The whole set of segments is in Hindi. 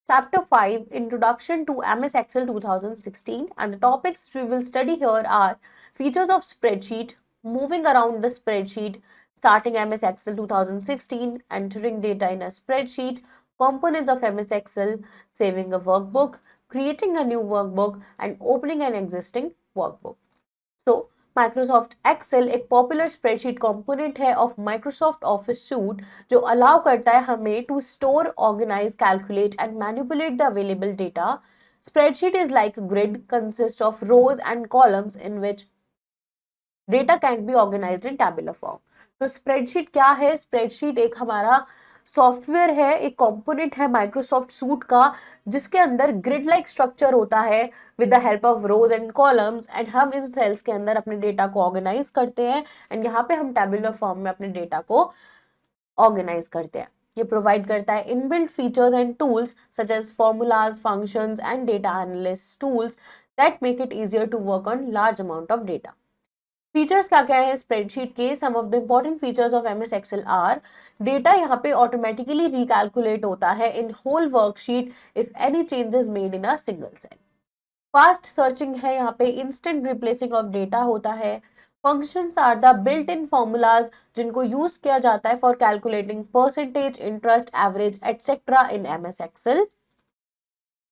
Chapter 5 Introduction to MS Excel 2016, and the topics we will study here are features of spreadsheet, moving around the spreadsheet, starting MS Excel 2016, entering data in a spreadsheet, components of MS Excel, saving a workbook, creating a new workbook, and opening an existing workbook. So, Microsoft Excel एक पॉपुलर स्प्रेडशीट कंपोनेंट है ऑफ माइक्रोसॉफ्ट ऑफिस सूट जो अलाउ करता है हमें to store organise calculate and manipulate the available data. Spreadsheet is like a grid, consists of rows and columns in which data can be organized in tabular form. तो स्प्रेडशीट क्या है? स्प्रेडशीट एक हमारा सॉफ्टवेयर है, एक कंपोनेंट है माइक्रोसॉफ्ट सूट का जिसके अंदर ग्रिड लाइक स्ट्रक्चर होता है with the help of rose and columns, and हम इन सेल्स के अंदर अपने डेटा को ऑर्गेनाइज करते हैं एंड यहाँ पे हम टेबुलर फॉर्म में अपने डेटा को ऑर्गेनाइज करते हैं. ये प्रोवाइड करता है inbuilt features and tools such as formulas, functions and data analyst tools that make it easier to work on large amount of data. Features क्या क्या है स्प्रेडशीट के? Some of the important features of MS Excel are, data यहाँ पे ऑटोमेटिकली रिकैलकुलेट होता है in whole worksheet if any changes made in a single cell. Fast searching है यहाँ पे, इंस्टेंट रिप्लेसिंग ऑफ डेटा होता है. Functions are the built in formulas जिनको यूज किया जाता है for calculating percentage, interest, average etcetera in MS Excel.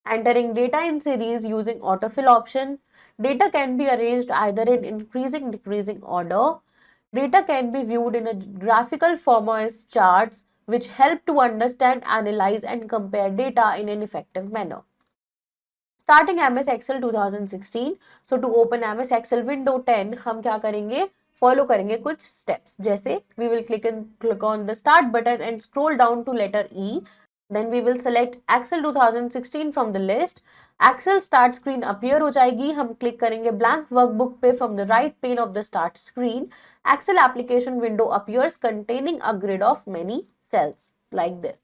Entering data in series using autofill option. Data can be arranged either in increasing decreasing order. Data can be viewed in a graphical form as charts which help to understand, analyze and compare data in an effective manner. Starting MS Excel 2016. So to open MS Excel window 10 हम क्या करेंगे? फॉलो करेंगे कुछ स्टेप्स. जैसे we will click on the start button and scroll down to letter E. Then we will select Excel 2016 from the list. Excel start screen appear हो जाएगी. हम click करेंगे blank workbook पे from the right pane of the start screen. Excel application window appears containing a grid of many cells like this.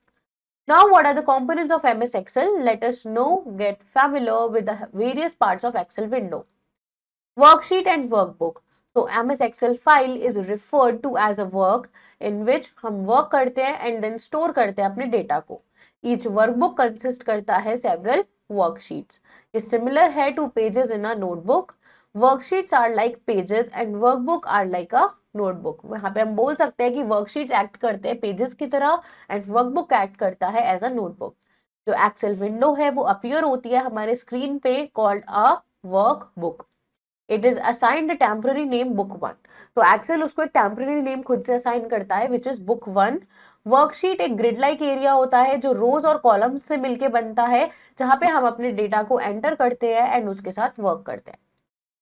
Now what are the components of MS Excel? Let us get familiar with the various parts of Excel window. Worksheet and workbook. So MS Excel file is referred to as a work in which हम work करते हैं and then store करते हैं अपने data को. Each workbook consists करता है several worksheets. Is similar है to pages in a notebook. Worksheets are like pages and workbook are like a notebook. यहाँ पे हम बोल सकते हैं कि worksheets act करते हैं pages की तरह and workbook act करता है as a notebook. जो Excel window है वो appear होती है हमारे screen पे called a workbook. It is assigned a temporary name book 1. तो Excel उसको एक temporary name खुद से assign करता है which is book 1. वर्कशीट एक ग्रिड लाइक एरिया होता है जो रोज और कॉलम्स से मिलके बनता है जहां पे हम अपने डेटा को एंटर करते हैं एंड उसके साथ वर्क करते हैं.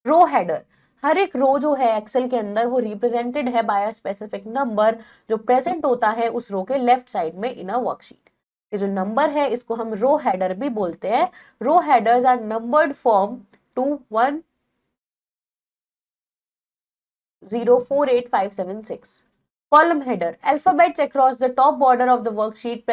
रो हेडर, हर एक रो जो है एक्सेल के अंदर वो रिप्रेजेंटेड है बाय अ स्पेसिफिक नंबर जो प्रेजेंट होता है उस रो के लेफ्ट साइड में इन अ वर्कशीट. ये जो नंबर है इसको हम रो हेडर भी बोलते हैं. रो headers are numbered from 2 1 0 4 8 5 7 6. Column header. Alphabets across the top border of the worksheet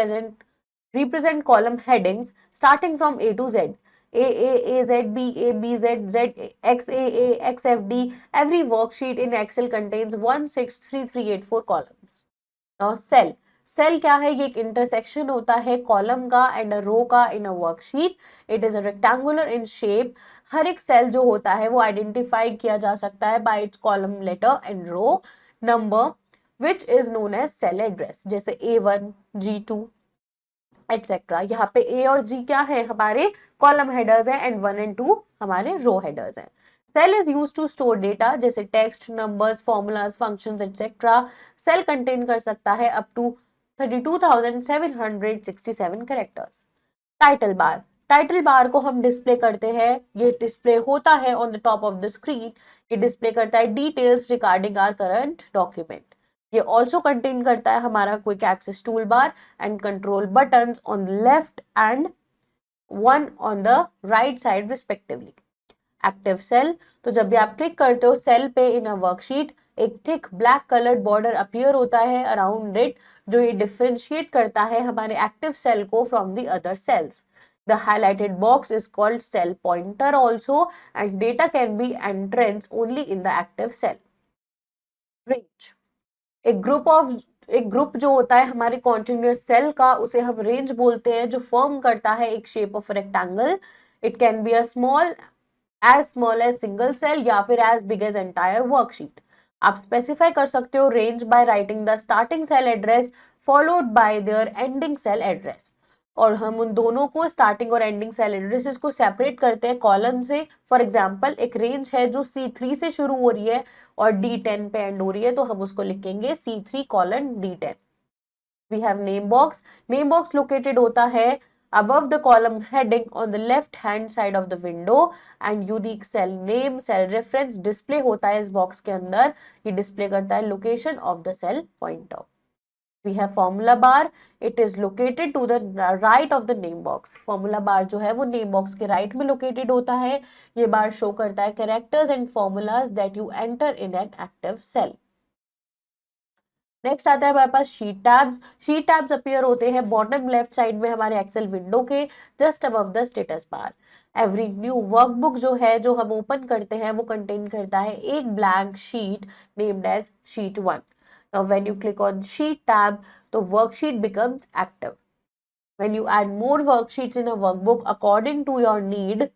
represent column headings starting from A to Z. A, Z, B, A, B, Z, Z, X, A, X, F, D. Every worksheet in Excel contains 1, 6, 3, 3, 8, 4 columns. Now cell. Cell क्या है? ये एक intersection होता है column का and a row का in a worksheet. It is a rectangular in shape. हर एक cell जो होता है वो identify किया जा सकता है by its column letter and row number, which is known as cell address. जैसे A1, G2, etc. यहाँ पे A और G क्या है? हमारे column headers हैं and 1 and 2 हमारे row headers हैं. Cell is used to store data जैसे text, numbers, formulas, functions, etc. Cell contain कर सकता है up to 32,767 characters. Title bar. Title bar को हम डिस्प्ले करते हैं. ये डिस्प्ले होता है on the top of the screen. ये डिस्प्ले करता है details regarding our current document. ये ऑल्सो कंटेन करता है हमारा quick access tool bar and control buttons on the left and one on the right side respectively. Active cell, तो जब भी आप क्लिक करते हो सेल पे इन अ वर्कशीट एक thick black coloured border appear होता है अराउंड इट जो ये डिफरेंशिएट करता है हमारे एक्टिव सेल को from the other sales. The highlighted box is called cell pointer also and data can be entrance only in the active cell. Range. A group of एक ग्रुप जो होता है हमारे कॉन्टिन्यूअस सेल का, उसे हम रेंज बोलते हैं, जो फॉर्म करता है एक shape of rectangle. It can be a small, as small as single cell या फिर as big as entire worksheet. आप स्पेसिफाई कर सकते हो range by writing the starting cell address followed by their ending cell address. और हम उन दोनों को, स्टार्टिंग और एंडिंग सेल एड्रेसेस को सेपरेट करते हैं कॉलम से. फॉर एग्जांपल एक रेंज है जो C3 से शुरू हो रही है और D10 पे एंड हो रही है, तो हम उसको लिखेंगे C3 colon D10. We have name box. Name box located होता है above the column heading on the left hand side of the window and unique cell name, cell reference display होता है इस बॉक्स के अंदर. ये डिस्प्ले करता है location of the cell pointer. We have formula bar. It is located to the right of the name box. Formula bar जो है वो name box के right में located होता है. ये bar show करता है characters and formulas that you enter in an active cell. Next आता है हमारे पास sheet tabs. Sheet tabs appear होते हैं बॉटम लेफ्ट साइड में हमारे एक्सेल विंडो के just above the status bar. Every new workbook जो है, जो हम ओपन करते हैं, वो कंटेन करता है एक blank sheet named as sheet 1. Now when you click on sheet tab, the worksheet becomes active. When you add more worksheets in a workbook according to your need,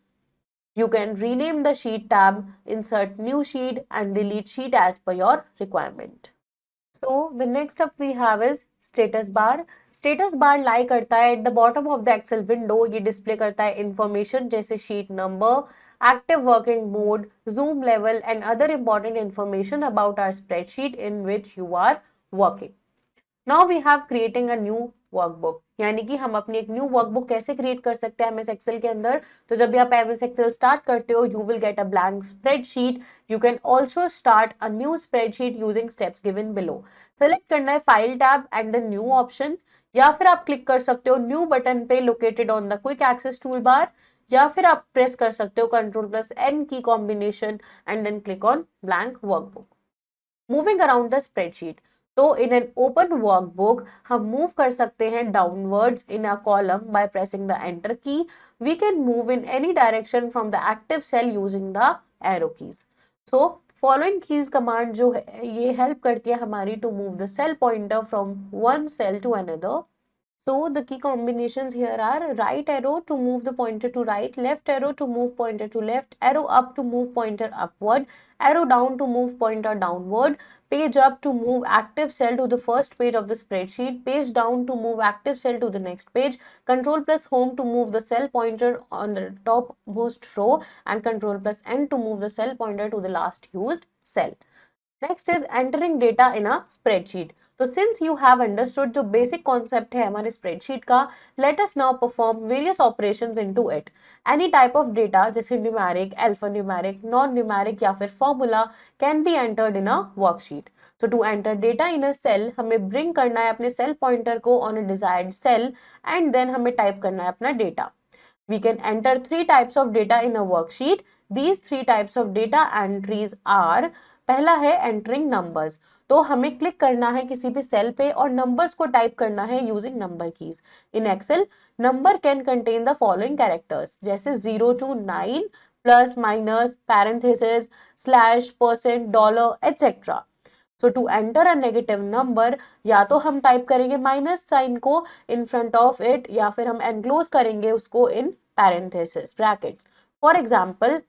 you can rename the sheet tab, insert new sheet and delete sheet as per your requirement. So the next up we have is status bar. Status bar lie करता है at the bottom of the Excel window. ये display करता है information जैसे sheet number, active working mode, zoom level and other important information about our spreadsheet in which you are working. Now we have creating a new workbook. यानी कि हम अपनी एक न्यू वर्कबुक कैसे क्रिएट कर सकते हैं MS Excel के अंदर. तो जब भी आप MS Excel स्टार्ट करते हो, you will get a blank spreadsheet. You can also start a new spreadsheet using steps given below. Select करना है file tab and the new option, या फिर आप क्लिक कर सकते हो न्यू बटन पे located on the quick access tool bar, या फिर आप प्रेस कर सकते हो Ctrl+N की combination and then click on blank workbook. Moving around the spreadsheet. तो इन एन ओपन वर्कबुक हम मूव कर सकते हैं downwards in a column by pressing the enter key. We can move in any direction from the active cell using the arrow keys. So following keys command जो है ये हेल्प करती है हमारी to move the cell pointer from one cell to another. So the key combinations here are right arrow to move the pointer to right, left arrow to move pointer to left, arrow up to move pointer upward, arrow down to move pointer downward, page up to move active cell to the first page of the spreadsheet, page down to move active cell to the next page, Ctrl+Home to move the cell pointer on the topmost row and Ctrl+N to move the cell pointer to the last used cell. Next is entering data in a spreadsheet. तो सिंस यू हैव अंडरस्टूड जो बेसिक कॉन्सेप्ट है हमारे स्प्रेडशीट का, let us now perform various operations into it. Any type of data जैसे numeric, alpha numeric, non numeric या फिर formula can be entered in a worksheet. So to enter data in a cell, हमें ब्रिंग करना है अपने सेल पॉइंटर को on a desired cell and then हमें टाइप करना है अपना data. We can enter 3 types of data in a worksheet. These 3 types of data entries are, पहला है entering numbers. तो हमें क्लिक करना है किसी भी सेल पे और नंबर्स को टाइप करना है using number keys. In Excel number can contain the following characters जैसे 0 to 9, plus minus, parenthesis, slash, percent, dollar etcetera. So to enter a negative number, या तो हम टाइप करेंगे माइनस साइन को इन फ्रंट ऑफ इट, या फिर हम एनक्लोज करेंगे उसको in parenthesis brackets. For example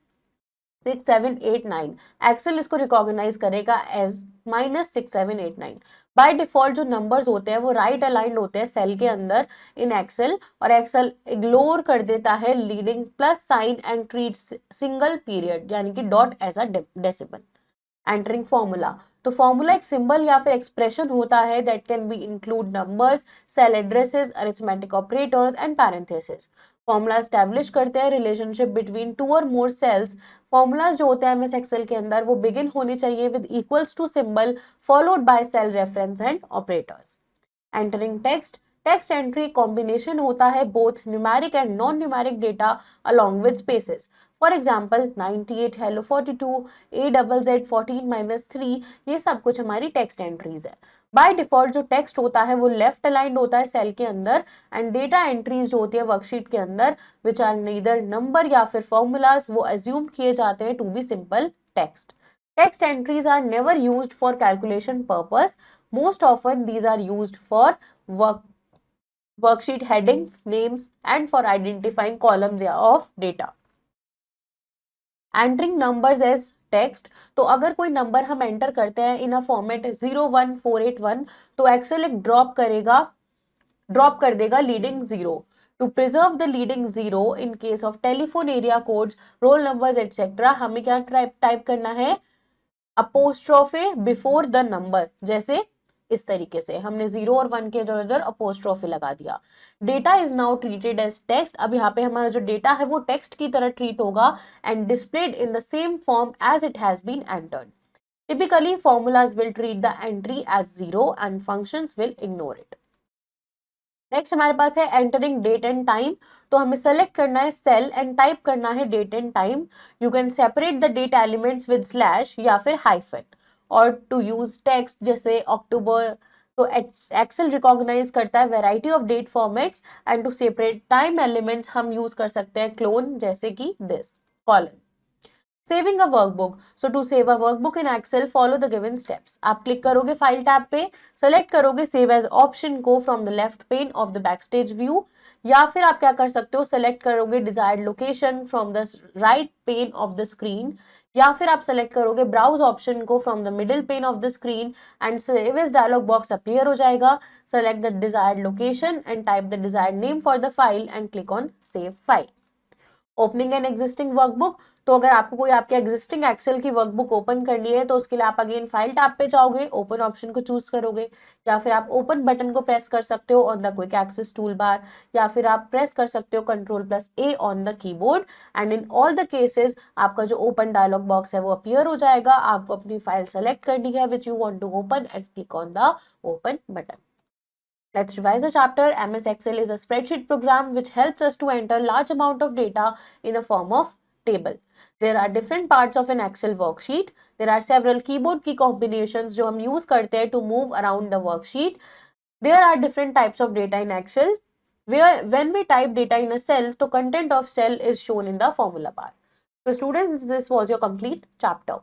6789, Excel इसको रिकॉग्नाइज करेगा एज -6789. बाय डिफॉल्ट जो नंबर्स होते हैं वो राइट अलाइंड होते हैं सेल के अंदर इन एक्सेल, और एक्सेल इग्नोर कर देता है leading plus sign and treats single period यानी कि dot as a decimal. Entering formula, तो फॉर्मूला एक सिंबल या फिर एक्सप्रेशन होता है that can be include numbers, cell addresses, arithmetic operators and parenthesis. Formula establish करते हैं रिलेशनशिप बिटवीन 2 और मोर सेल्स. फॉर्मूलाज जो होते हैं एमएस एक्सेल के अंदर वो बिगिन होने चाहिए with equals to symbol followed by cell reference and operators. Entering text, text entry combination होता है both numeric and non numeric data along with spaces. For example 98, hello 42, AZZ 14-3, ये सब कुछ हमारी टेक्स्ट एंट्रीज है. बाय डिफॉल्ट जो टेक्स्ट होता है वो लेफ्ट अलाइंड होता है सेल के अंदर, एंड डेटा एंट्रीज जो होती है वर्कशीट के अंदर विच आर नीदर नंबर या फिर फॉर्मूलाज, वो अज्यूम किए जाते हैं to be simple text. Text entries are never used for calculation purpose. Most often these are used for worksheet headings, names and for identifying columns of data. Entering numbers as text, तो अगर कोई नंबर हम एंटर करते हैं इन अ फॉर्मेट 01481 तो एक्सेल एक ड्रॉप कर देगा leading zero. To preserve the leading zero in case of telephone area codes, roll numbers etcetera, हमें क्या टाइप करना है, अपोस्ट्रोफे बिफोर द नंबर. जैसे इस तरीके से हमने 0 और 1 के इधर अपोस्ट्रोफी लगा दिया. Data is now treated as text. अब यहाँ पे हमारा जो डेटा है वो टेक्स्ट की तरह ट्रीट होगा and displayed in the same form as it has been entered. Typically formulas will treat the entry as 0 and functions will ignore it. Next हमारे पास है एंटरिंग डेट एंड टाइम. तो हमें सेलेक्ट करना है सेल एंड टाइप करना है date and time. You can separate the date elements with slash या फिर हाइफन. और टू यूज टेक्स्ट जैसे अक्टूबर, तो एक्सेल रिकॉग्नाइज करता है variety of date formats. And to separate time elements हम यूज कर सकते हैं क्लोन, जैसे कि this colon. Saving a workbook. So to save a workbook in Excel follow the given steps. आप क्लिक करोगे फाइल टैब पे, सेलेक्ट करोगे सेव एज ऑप्शन को from the left pane of the backstage view, या फिर आप क्या कर सकते हो, सेलेक्ट करोगे desired location from the right pane of the screen, या फिर आप सेलेक्ट करोगे ब्राउज ऑप्शन को from the middle pane of the screen and save as dialog box appear हो जाएगा. Select the desired location and type the desired name for the file and click on save file. Opening an existing workbook. तो अगर आपको कोई आपके एग्जिस्टिंग एक्सेल की वर्कबुक ओपन करनी है तो उसके लिए आप अगेन फाइल टैब पे जाओगे, ओपन ऑप्शन को चूज करोगे, या फिर आप ओपन बटन को प्रेस कर सकते हो on the quick access tool bar, या फिर आप प्रेस कर सकते हो Ctrl+A on the keyboard. And in all the cases आपका जो ओपन डायलॉग बॉक्स है वो अपीयर हो जाएगा. आपको अपनी फाइल सेलेक्ट करनी है which you want to open and click on the open button. Let's revise the chapter. MS Excel is a spreadsheet program which helps us to enter large amount of data in a form of table. There are different parts of an Excel worksheet. There are several keyboard key combinations जो हम use करते हैं to move around the worksheet. There are different types of data in Excel. When we type data in a cell, the content of cell is shown in the formula bar. So students, this was your complete chapter.